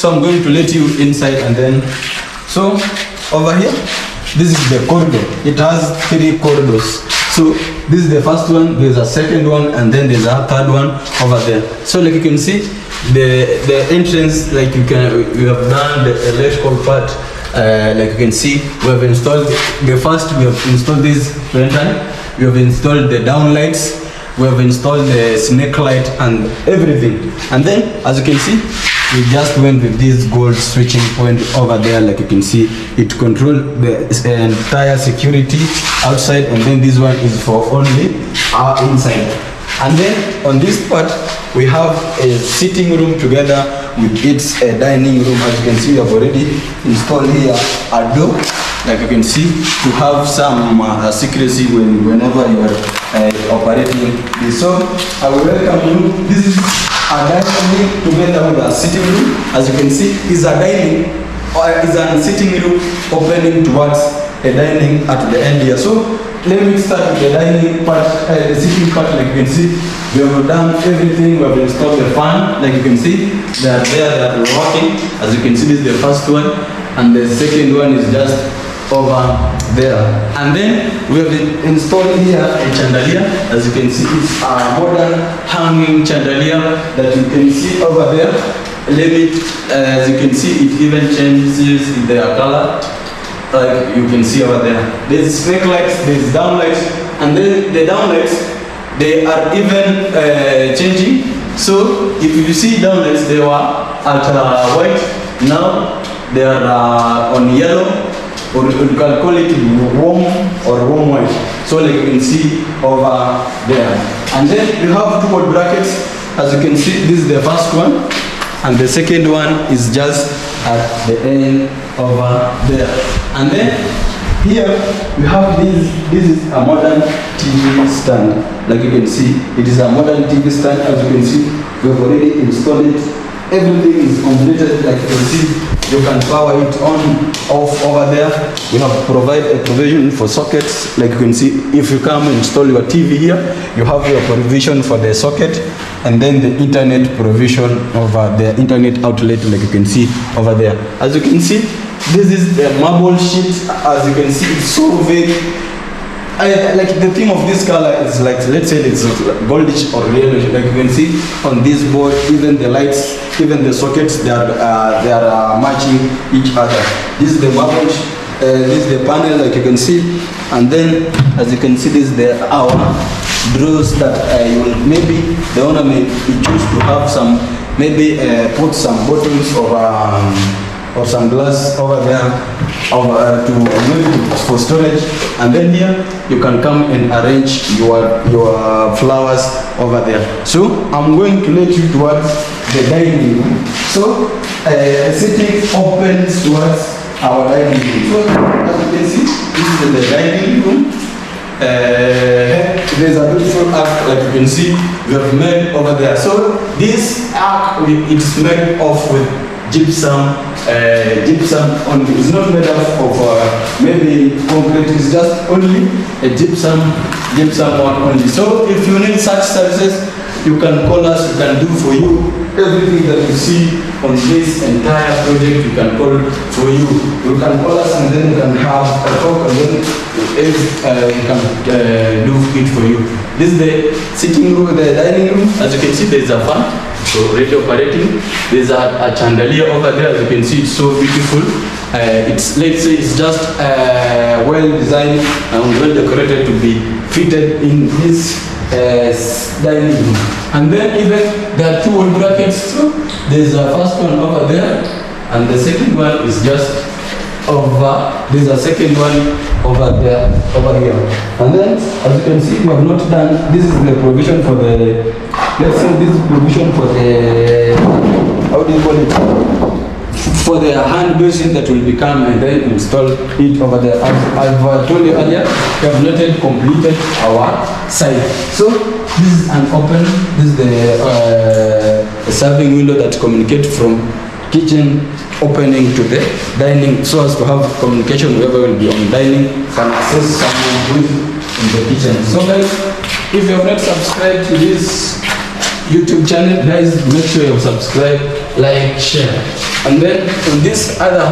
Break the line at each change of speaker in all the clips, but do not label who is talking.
So I'm going to let you inside, and then so over here, this is the corridor. It has 3 corridors. So this is the first one, there's a second one, and then there's a third one over there. So like you can see, the entrance, like we have done the electrical part. Like you can see, we have installed we have installed this lantern, we have installed the downlights, we have installed the snake light and everything. And then as you can see, we just went with this gold switching point over there. Like you can see, it controls the entire security outside, and then this one is for only our inside. And then on this part, we have a sitting room together with its dining room. As you can see, we have already installed here a door, like you can see, to have some secrecy whenever you are operating this. So I will welcome you. This is a dining together with a sitting room. As you can see, is a dining or is a sitting room opening towards a dining at the end here. So let me start with the dining part, the sitting part. Like you can see, we have done everything. We have installed the fan. Like you can see, they are there, they are working. As you can see, this is the first one, and the second one is just over there. And then we have installed here a chandelier. As you can see, it's a modern hanging chandelier that you can see over there. As you can see, it even changes their color. Like you can see over there, there's snake lights, there's downlights, and then the downlights, they are even changing. So if you see downlights, they were at white, now they are on yellow, or you can call it warm or warm white. So like you can see over there. And then you have 2 more brackets. As you can see, this is the first one, and the second one is just at the end over there. And then here we have this is a modern TV stand. Like you can see, it is a modern TV stand. As you can see, we have already installed it. Everything is completed. Like you can see, you can power it on, off over there. We have provided a provision for sockets. Like you can see, if you come and install your TV here, you have your provision for the socket, and then the internet provision over the internet outlet. Like you can see over there. As you can see, this is the marble sheet. As you can see, it's so vague. Like the theme of this color is like, let's say it's goldish or yellowish. Like you can see on this board, even the lights, even the sockets, they are matching each other. This is the marble, this is the panel, like you can see. And then as you can see, this is our drawers that you will, maybe the owner may choose to have some, maybe put some bottles or some glass over there to maybe for storage. And then here you can come and arrange your flowers over there. So I'm going to let you towards the dining room. So sitting opens towards our dining room. So as you can see, this is the dining room. There's a beautiful arc, like you can see, we have made over there. So this arc, it's made of with gypsum only. It's not made up of maybe concrete. It's just only a gypsum one only. So if you need such services, you can call us. We can do for you everything that you see on this entire project. We can call for you. You can call us, and then you can have a talk, and then we can do it for you. This is the sitting room, the dining room. As you can see, there is a fan, so already operating. There's a chandelier over there. As you can see, it's so beautiful. It's, let's say, it's just well designed and well decorated to be fitted in this dining room. And then even there are 2 wall brackets. So there's a first one over there, and the second one is just over. There's a second one over there, over here. And then, as you can see, we have not done. This is the provision for the. Let's say this is provision for the. How do you call it? For the hand basin that will become, and then install it over there. I've told you earlier, we have not yet completed our site. So this is an open. This is the serving window that communicates from kitchen opening to the dining, so as to have communication whoever will be on dining can access someone who is in the kitchen. So guys, if you have not subscribed to this YouTube channel, guys, make sure you subscribe like share. And then on this other,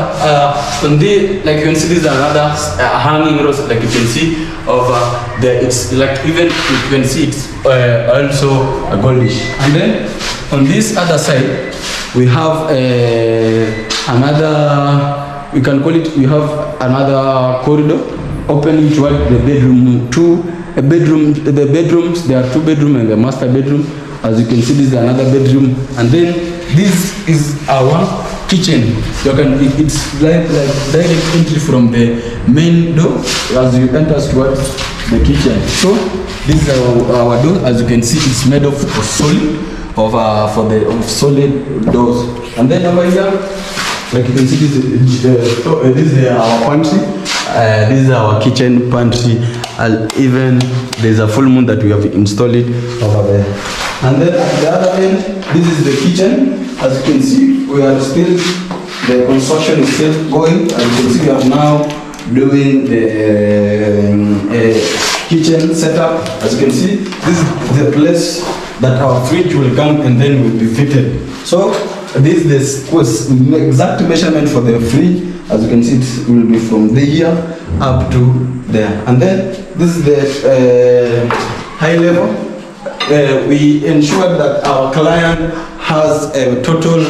on the, like you can see, this is another hanging rose. Like you can see over there, it's like, even you can see it's also a goldish. And then on this other side, we have another, we can call it, we have another corridor opening toward the bedroom. The bedrooms, there are 2 bedrooms and the master bedroom. As you can see, this is another bedroom. And then this is our kitchen. You can, it's like direct entry from the main door as you enter towards the kitchen. So this is our door. As you can see, it's made of solid, of solid doors. And then over here, like you can see, this is our pantry. This is our kitchen pantry. Even there's a full moon that we have installed it over there. And then at the other end, this is the kitchen. As you can see, we are still, the construction is still going. As you can see, we are now doing the kitchen setup. As you can see, this is the place that our fridge will come and then will be fitted. So this is the exact measurement for the fridge. As you can see, it will be from here up to there. And then this is the high level. We ensure that our client has a total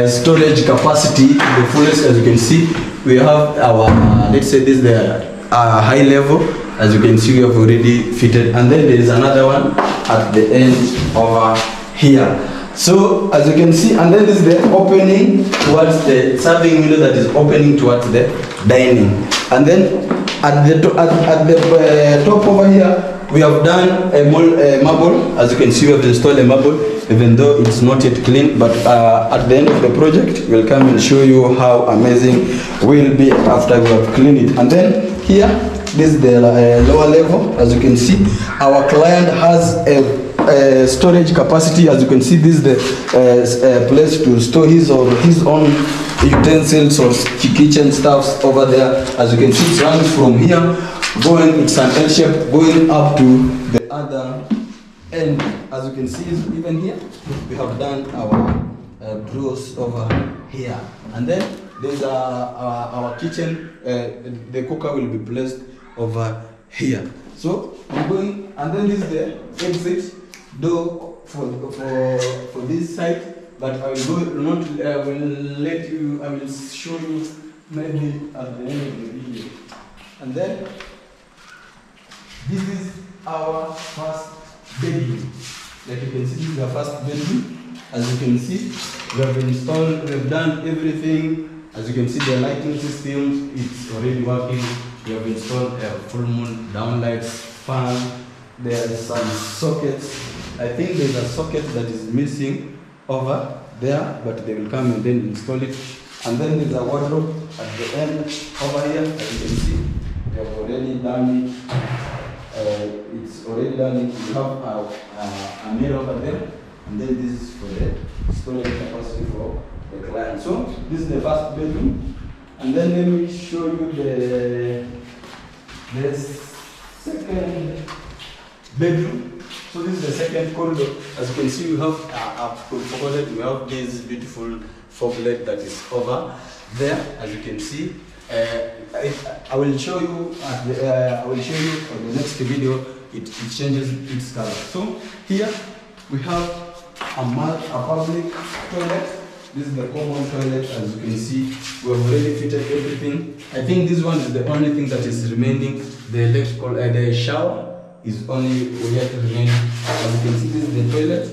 storage capacity, the fullest. As you can see, we have our, let's say this is the high level. As you can see, we have already fitted. And then there is another one at the end over here. So as you can see, and then this is the opening towards the serving window that is opening towards the dining. And then at the top over here, we have done a marble. As you can see, we have installed a marble, even though it's not yet clean. But at the end of the project, we'll come and show you how amazing will be after we have cleaned it. And then here, this is the lower level. As you can see, our client has a storage capacity. As you can see, this is the place to store his own utensils or kitchen stuffs over there. As you can see, it's running from here, it's an L shape, going up to the other end. As you can see, even here, we have done our drawers over here. And then there's our kitchen, the cooker will be placed over here. So I'm going, and then this is the exit door for this side. But I will show you maybe at the end of the video. And then this is our first bedroom. Like you can see, this is the first bedroom. As you can see, we have installed, we have done everything. As you can see, the lighting system, it's already working. We have installed a full moon downlights, fan. There are some sockets. I think there's a socket that is missing over there, but they will come and then install it. And then there's a wardrobe at the end over here. As you can see, we have already done it. It's already done it. We have a mirror over there, and then this is for the storage capacity for the client. So this is the first bedroom, and then let me show you the second bedroom. So this is the second corridor. As you can see, we have we have this beautiful fog light that is over there. As you can see, I will show you. I will show you on the next video. It changes its color. So here we have a public toilet. This is the common toilet. As you can see, we have already fitted everything. I think this one is the only thing that is remaining. The electrical, the shower is only yet remaining. As you can see, this is the toilet.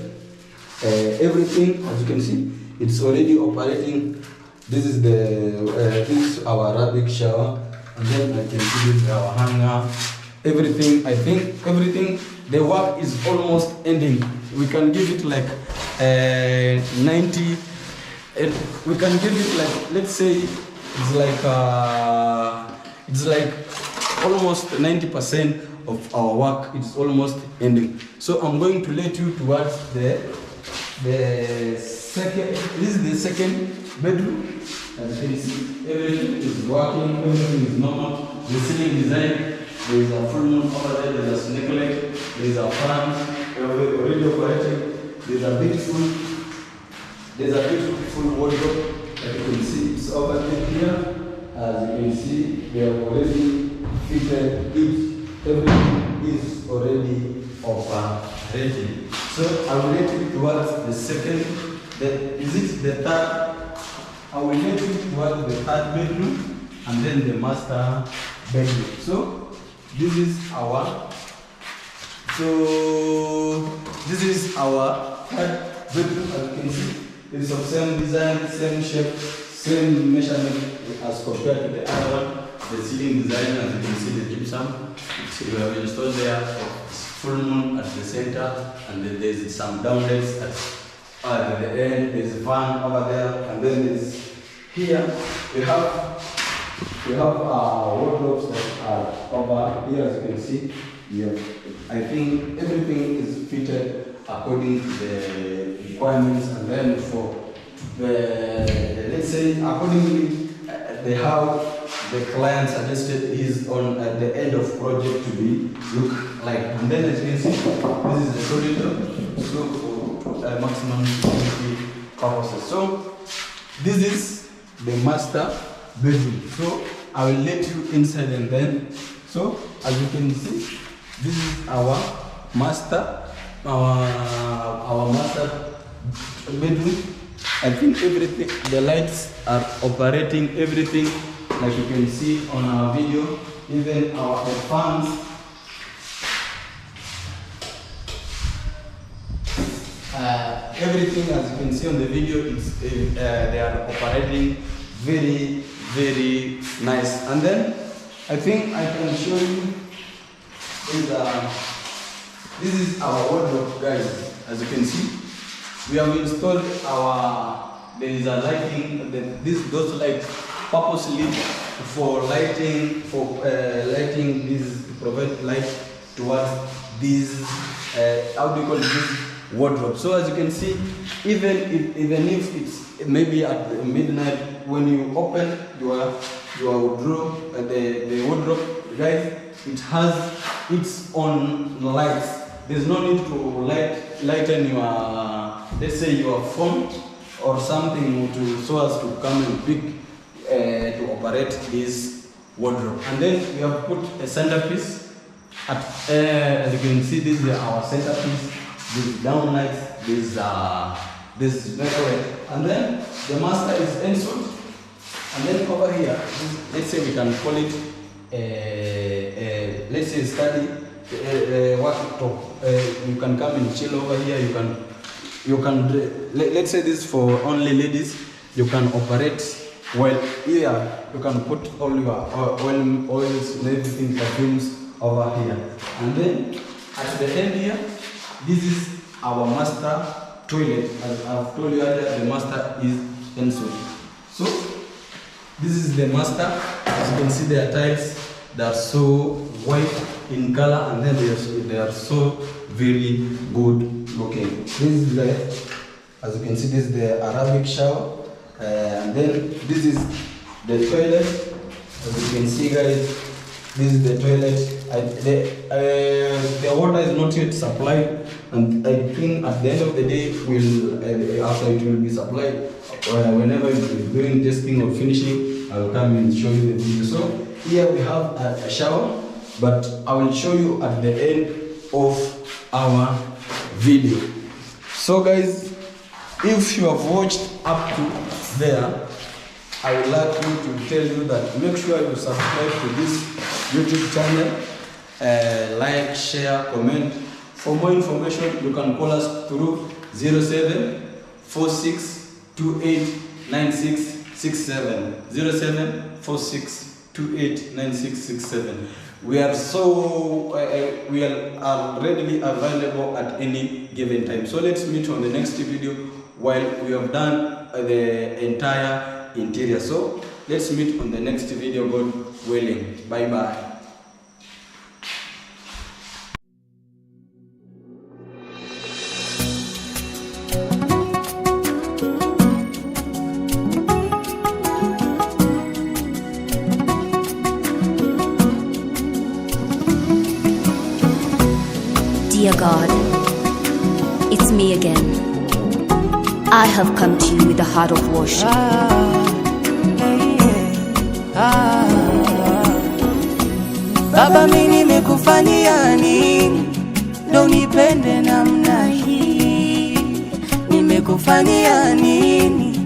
Everything, as you can see, it's already operating. This is this is our Arabic shower, and then I can see this is our hanger. Everything, I think everything, the work is almost ending. We can give it like 90. We can give it like, let's say it's like almost 90% of our work. It's almost ending. So I'm going to let you towards the second. This is the second bedroom. As you can see, everything is working. Everything is normal. The ceiling design. There is a full moon over there. There's a snake light. There is a fan. Already operating. There's a beautiful There's a beautiful wardrobe that you can see. It's over here. As you can see, we have already fitted it. Everything is already operating. So I will let you towards the second. Is it the third? I will let you towards the third bedroom and then the master bedroom. So this is our third bedroom. As you can see, it's of same design, same shape, same measurement as compared to the other one. The ceiling design, as you can see, the gypsum. We have installed there full moon at the center, and then there's some downlights at the end. There's a fan over there, and then there's here we have wardrobes that are over here. As you can see, I think everything is fitted according to the requirements, and then for let's say accordingly how the client suggested is on at the end of project to be look like. And then as you can see, this is the corridor, so for maximum security purposes. So this is the master bedroom. So I will let you inside, and then so as you can see, this is our master bedroom. I think everything, the lights are operating, everything like you can see on our video, even our fans. Everything, as you can see on the video, it's they are operating very, very nice. And then I think I can show you this is our wardrobe, guys. As you can see, we have installed there is a lighting, those lights purposely for lighting, this provide light towards this how do you call it, this wardrobe. So as you can see, even if it's maybe at midnight, when you open your wardrobe, the wardrobe, guys, it has its own lights. There's no need to lighten your, let's say, your phone or something so as to come and pick to operate this wardrobe. And then we have put a centerpiece. As you can see, this is our centerpiece. This downlights, this decorate, and then the master is installed. And then over here, let's say we can call it let's say study worktop. You can come and chill over here. You can let's say this is for only ladies. You can operate well here. You can put all your oils and everything, perfumes over here. And then at the end here, this is our master toilet. As I've told you earlier, the master is installed. So this is the master. As you can see, their tiles, they are so white in color, and then they are so very good looking. This is as you can see, this is the Arabic shower, and then this is the toilet. As you can see, guys, this is the toilet. The water is not yet supplied, and I think at the end of the day, after it will be supplied, whenever you are doing testing or finishing, I will come and show you the video. So here we have a shower, but I will show you at the end of our video. So guys, if you have watched up to there, I would like you to tell you that make sure you subscribe to this YouTube channel, like, share, comment. For more information, you can call us through 0746289667. 0746289667. We are readily available at any given time. So let's meet on the next video while we have done the entire interior. So let's meet on the next video, God willing. Bye bye.
Dear God, it's me again. I have come to you with a heart of worship.
Baba, mimi nimekufanyia nini ndo nipende namna hii? Nimekufanyia nini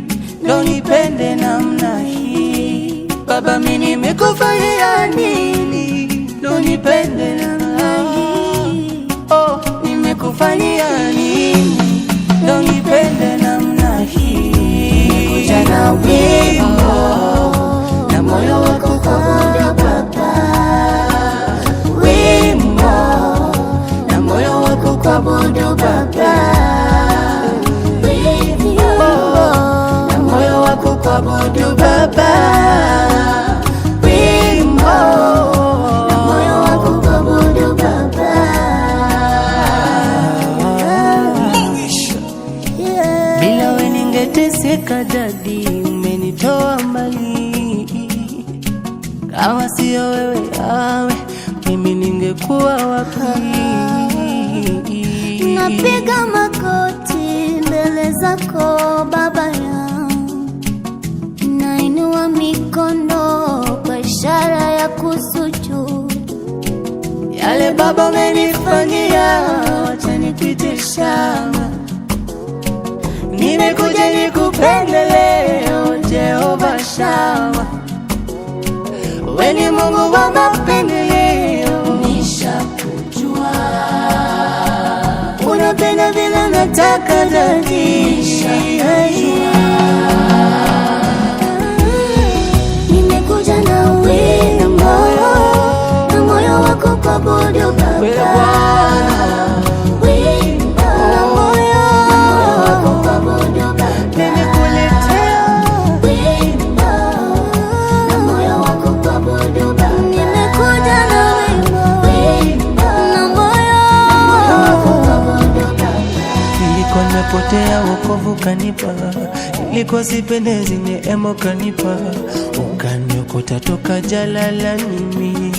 ndo nipende namna hii? Baba, mimi nimekufanyia nini ndo nipende namna hii? Oh, nimekufanyia nini ndo nipende namna hii? Nimekuja na wimbo na moyo wako kuabudu Baba, wimbo na moyo wako kuabudu Baba, wimbo na moyo wako kuabudu Baba, wimbo na moyo wako kuabudu Baba. Bila wewe ningeteseka dadi, umenitoa mbali. Kama sio wewe awe, mimi ningekuwa wapi?
Napiga magoti mbele zako Baba yangu, nainua mikono kwa ishara ya kusujudu.
Yale Baba umenifanyia, wacha nikuite shama. Nimekuja nikupende leo Jehova Shama. Wewe ni Mungu wa mapendeleo, nishakujua. Unapenda vile nataka dadi, nishakujua.
Nimekuja na wimbo na moyo wako kuabudu Baba,
nimepotea wokovu kanipa, nilikuwa sipendezi neema kanipa, ukaniokota toka jalalani mimi.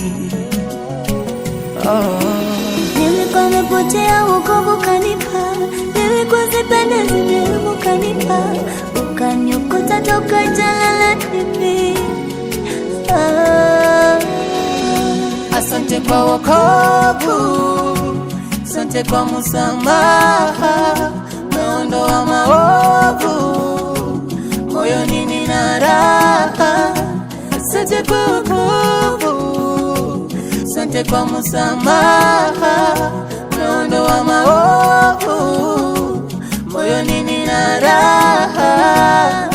Nilikuwa nimepotea wokovu kanipa, nilikuwa sipendezi neema kanipa, ukaniokota toka jalalani mimi.
Asante kwa wokovu, asante kwa msamaha, umeondoa maovu, moyoni nina raha. Asante kwa wokovu, asante kwa msamaha, umeondoa maovu, moyoni nina raha.